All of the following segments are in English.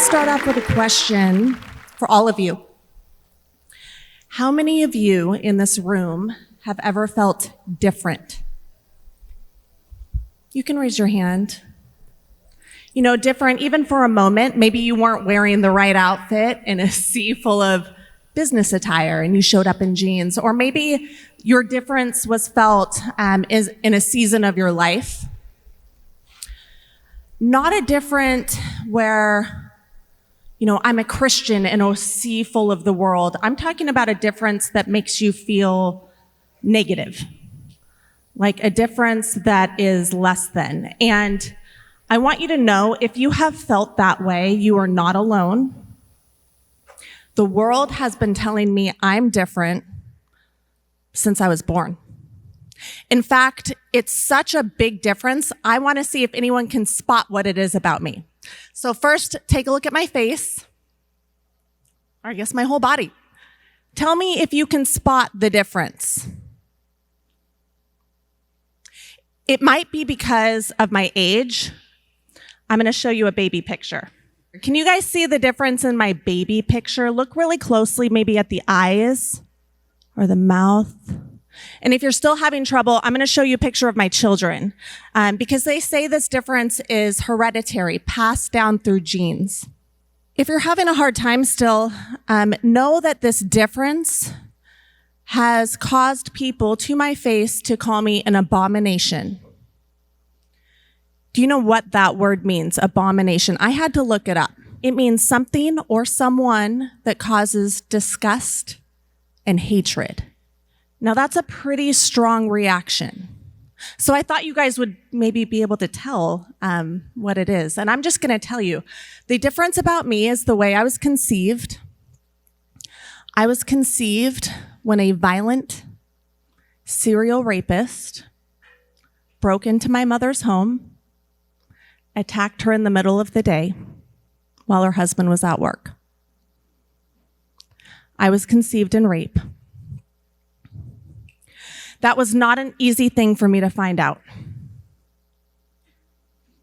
to start off with a question for all of you. How many of you in this room have ever felt different? You can raise your hand. You know, different even for a moment. Maybe you weren't wearing the right outfit in a sea full of business attire and you showed up in jeans. Or maybe your difference was felt is in a season of your life. Not a different where, you know, I'm a Christian in a sea full of the world. I'm talking about a difference that makes you feel negative. Like a difference that is less than. And I want you to know, if you have felt that way, you are not alone. The world has been telling me I'm different since I was born. In fact, it's such a big difference. I want to see if anyone can spot what it is about me. So first, take a look at my face, or I guess my whole body. Tell me if you can spot the difference. It might be because of my age. I'm going to show you a baby picture. Can you guys see the difference in my baby picture? Look really closely, maybe at the eyes or the mouth. And if you're still having trouble, I'm going to show you a picture of my children because they say this difference is hereditary, passed down through genes. If you're having a hard time still, know that this difference has caused people to my face to call me an abomination. Do you know what that word means, abomination? I had to look it up. It means something or someone that causes disgust and hatred. Now, that's a pretty strong reaction. So I thought you guys would maybe be able to tell what it is. And I'm just going to tell you, the difference about me is the way I was conceived. I was conceived when a violent serial rapist broke into my mother's home, attacked her in the middle of the day while her husband was at work. I was conceived in rape. That was not an easy thing for me to find out.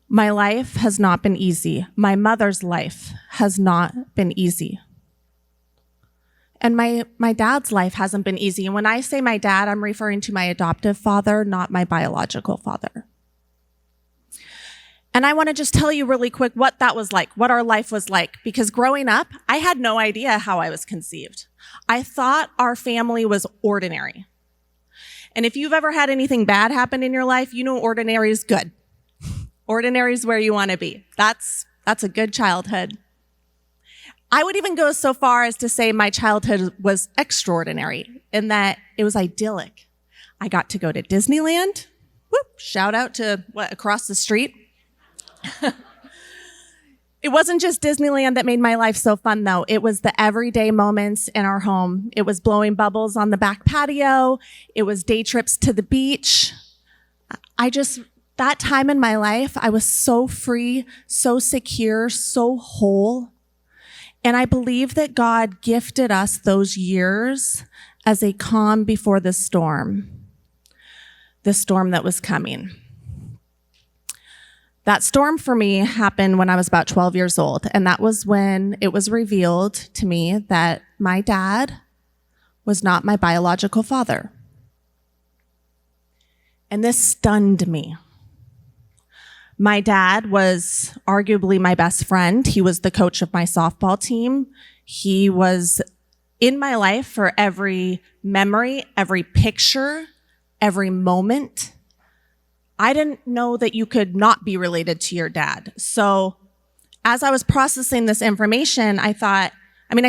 My life has not been easy. My mother's life has not been easy. And my dad's life hasn't been easy. And when I say my dad, I'm referring to my adoptive father, not my biological father. And I want to just tell you really quick what that was like, what our life was like. Because growing up, I had no idea how I was conceived. I thought our family was ordinary. And if you've ever had anything bad happen in your life, you know ordinary is good. Ordinary is where you want to be. That's a good childhood. I would even go so far as to say my childhood was extraordinary in that it was idyllic. I got to go to Disneyland. Whoop, shout out to across the street. It wasn't just Disneyland that made my life so fun, though. It was the everyday moments in our home. It was blowing bubbles on the back patio. It was day trips to the beach. That time in my life, I was so free, so secure, so whole. And I believe that God gifted us those years as a calm before the storm that was coming. That storm for me happened when I was about 12 years old, and that was when it was revealed to me that my dad was not my biological father. And this stunned me. My dad was arguably my best friend. He was the coach of my softball team. He was in my life for every memory, every picture, every moment. I didn't know that you could not be related to your dad. So as I was processing this information, I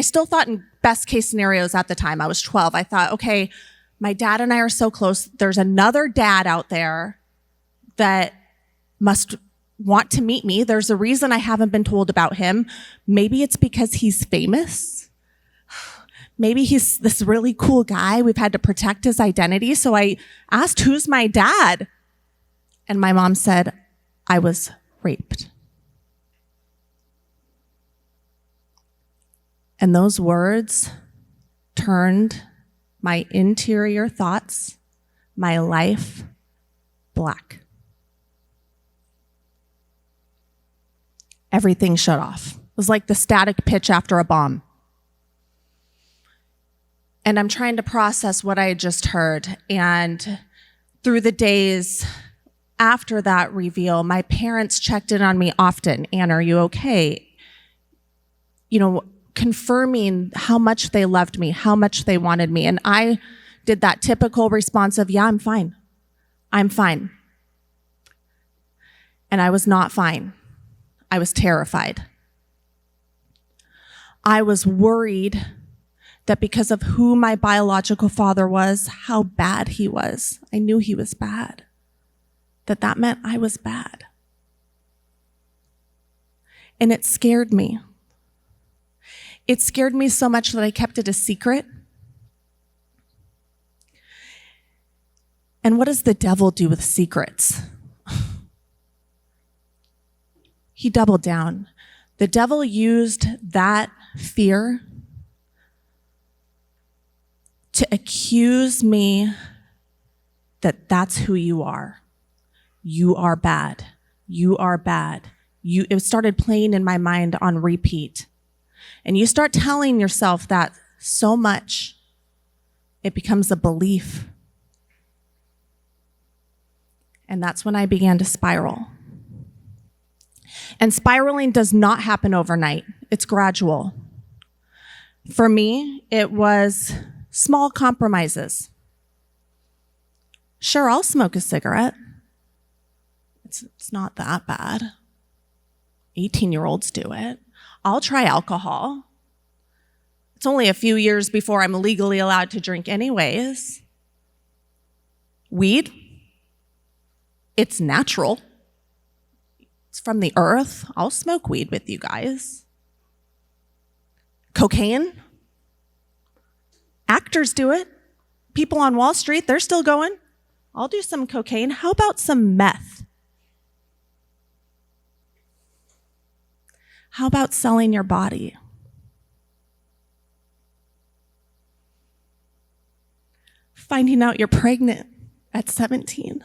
still thought in best case scenarios at the time. I was 12. I thought, okay, my dad and I are so close. There's another dad out there that must want to meet me. There's a reason I haven't been told about him. Maybe it's because he's famous. Maybe he's this really cool guy. We've had to protect his identity. So I asked, who's my dad? And my mom said, I was raped. And those words turned my interior thoughts, my life, black. Everything shut off. was like the static pitch after a bomb. And I'm trying to process what I had just heard. And through the days after that reveal, my parents checked in on me often. Anne, are you okay? Confirming how much they loved me, how much they wanted me. And I did that typical response of, yeah, I'm fine. I'm fine. And I was not fine. I was terrified. I was worried that because of who my biological father was, how bad he was. I knew he was bad. That meant I was bad. And it scared me. It scared me so much that I kept it a secret. And what does the devil do with secrets? He doubled down. The devil used that fear to accuse me that that's who you are. You are bad. You are bad. It started playing in my mind on repeat. And you start telling yourself that so much, it becomes a belief. And that's when I began to spiral. And spiraling does not happen overnight. It's gradual. For me, it was small compromises. Sure, I'll smoke a cigarette. It's not that bad. 18-year-olds do it. I'll try alcohol. It's only a few years before I'm legally allowed to drink anyways. Weed, it's natural. It's from the earth. I'll smoke weed with you guys. Cocaine, actors do it. People on Wall Street, they're still going. I'll do some cocaine. How about some meth? How about selling your body? Finding out you're pregnant at 17.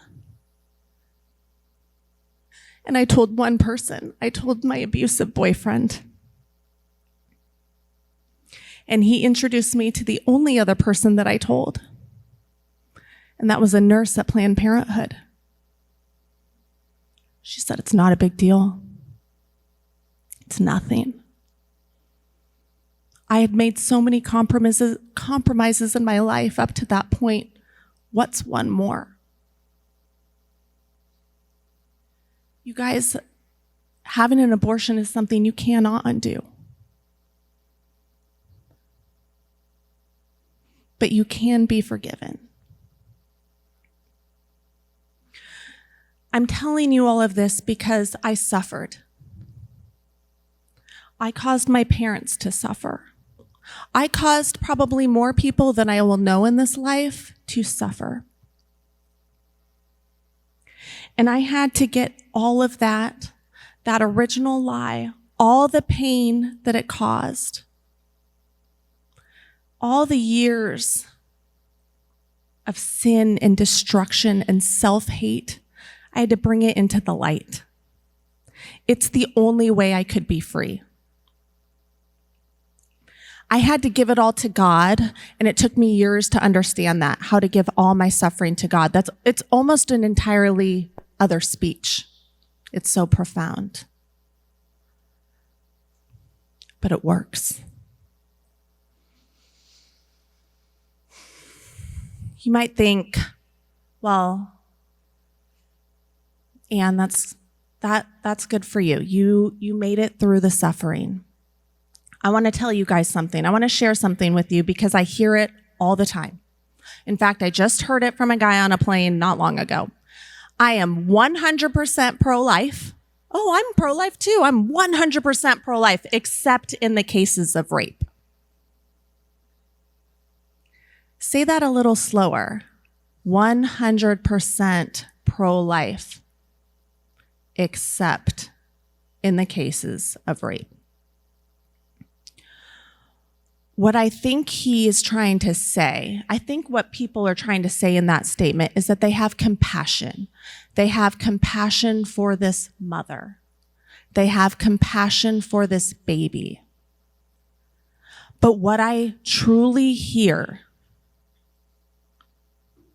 And I told one person, I told my abusive boyfriend. And he introduced me to the only other person that I told. And that was a nurse at Planned Parenthood. She said, it's not a big deal. It's nothing. I had made so many compromises in my life up to that point. What's one more? You guys, having an abortion is something you cannot undo. But you can be forgiven. I'm telling you all of this because I suffered. I caused my parents to suffer. I caused probably more people than I will know in this life to suffer. And I had to get all of that original lie, all the pain that it caused, all the years of sin and destruction and self-hate, I had to bring it into the light. It's the only way I could be free. I had to give it all to God, and it took me years to understand that, how to give all my suffering to God. It's almost an entirely other speech. It's so profound. But it works. You might think, well, Anne, that's good for you. You made it through the suffering. I want to tell you guys something. I want to share something with you because I hear it all the time. In fact, I just heard it from a guy on a plane not long ago. I am 100% pro-life. Oh, I'm pro-life too. I'm 100% pro-life, except in the cases of rape. Say that a little slower. 100% pro-life, except in the cases of rape. What I think he is trying to say, I think what people are trying to say in that statement is that they have compassion. They have compassion for this mother. They have compassion for this baby. But what I truly hear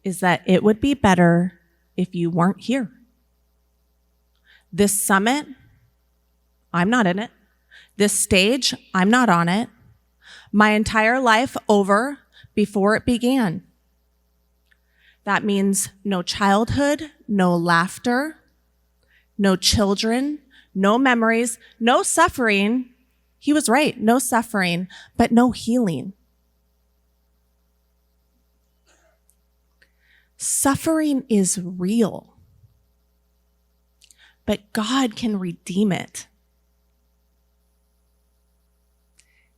is that it would be better if you weren't here. This summit, I'm not in it. This stage, I'm not on it. My entire life over before it began. That means no childhood, no laughter, no children, no memories, no suffering. He was right, no suffering, but no healing. Suffering is real, but God can redeem it.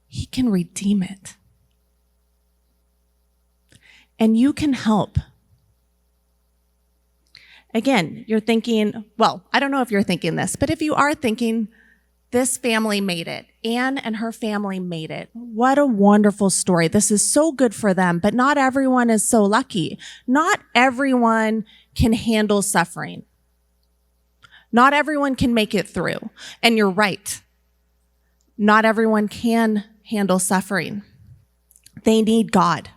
He can redeem it. And you can help. Again, you're thinking, well, I don't know if you're thinking this, but if you are thinking, this family made it. Anne and her family made it. What a wonderful story. This is so good for them, but not everyone is so lucky. Not everyone can handle suffering. Not everyone can make it through. And you're right. Not everyone can handle suffering. They need God.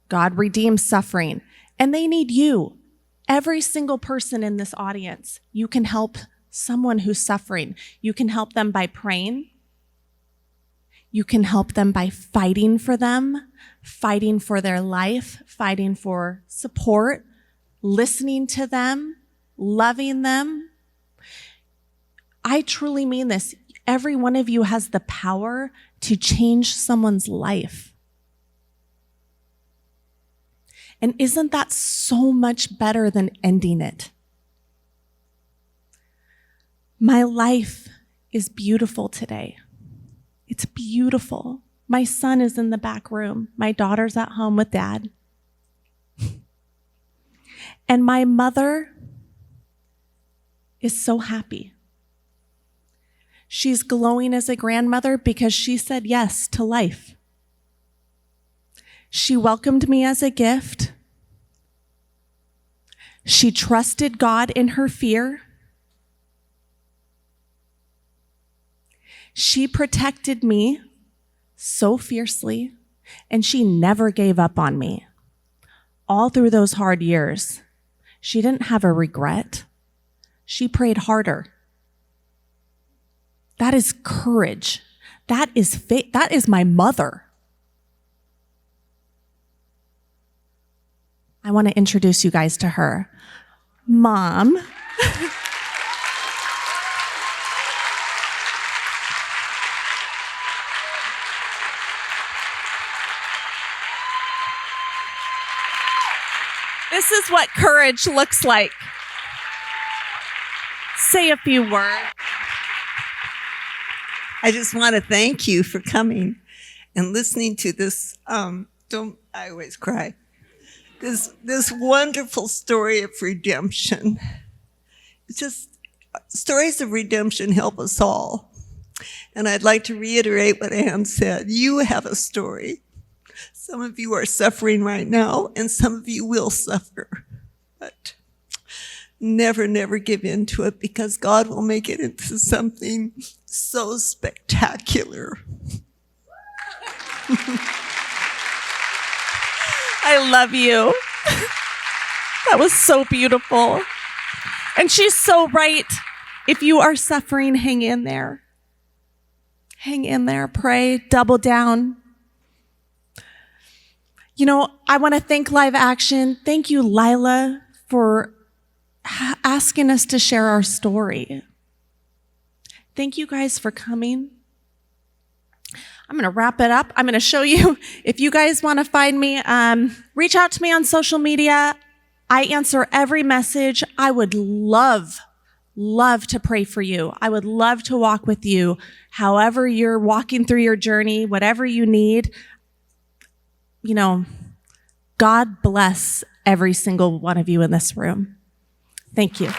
God redeems suffering. And they need you. Every single person in this audience, you can help someone who's suffering. You can help them by praying. You can help them by fighting for them, fighting for their life, fighting for support, listening to them, loving them. I truly mean this. Every one of you has the power to change someone's life. And isn't that so much better than ending it? My life is beautiful today. It's beautiful. My son is in the back room. My daughter's at home with dad. And my mother is so happy. She's glowing as a grandmother because she said yes to life. She welcomed me as a gift. She trusted God in her fear. She protected me so fiercely, and she never gave up on me. All through those hard years, she didn't have a regret. She prayed harder. That is courage. That is faith. That is my mother. I want to introduce you guys to her. Mom. This is what courage looks like. Say a few words. I just want to thank you for coming and listening to this, I always cry. This wonderful story of redemption. It's just, stories of redemption help us all. And I'd like to reiterate what Anne said. You have a story. Some of you are suffering right now, and some of you will suffer. But never, never give in to it, because God will make it into something so spectacular. I love you. That was so beautiful. And she's so right. If you are suffering, hang in there. Hang in there, pray, double down. You know, I want to thank Live Action. Thank you, Lila, for asking us to share our story. Thank you guys for coming. I'm going to wrap it up. I'm going to show you, if you guys want to find me, reach out to me on social media. I answer every message. I would love to pray for you. I would love to walk with you. However you're walking through your journey, whatever you need, you know, God bless every single one of you in this room. Thank you.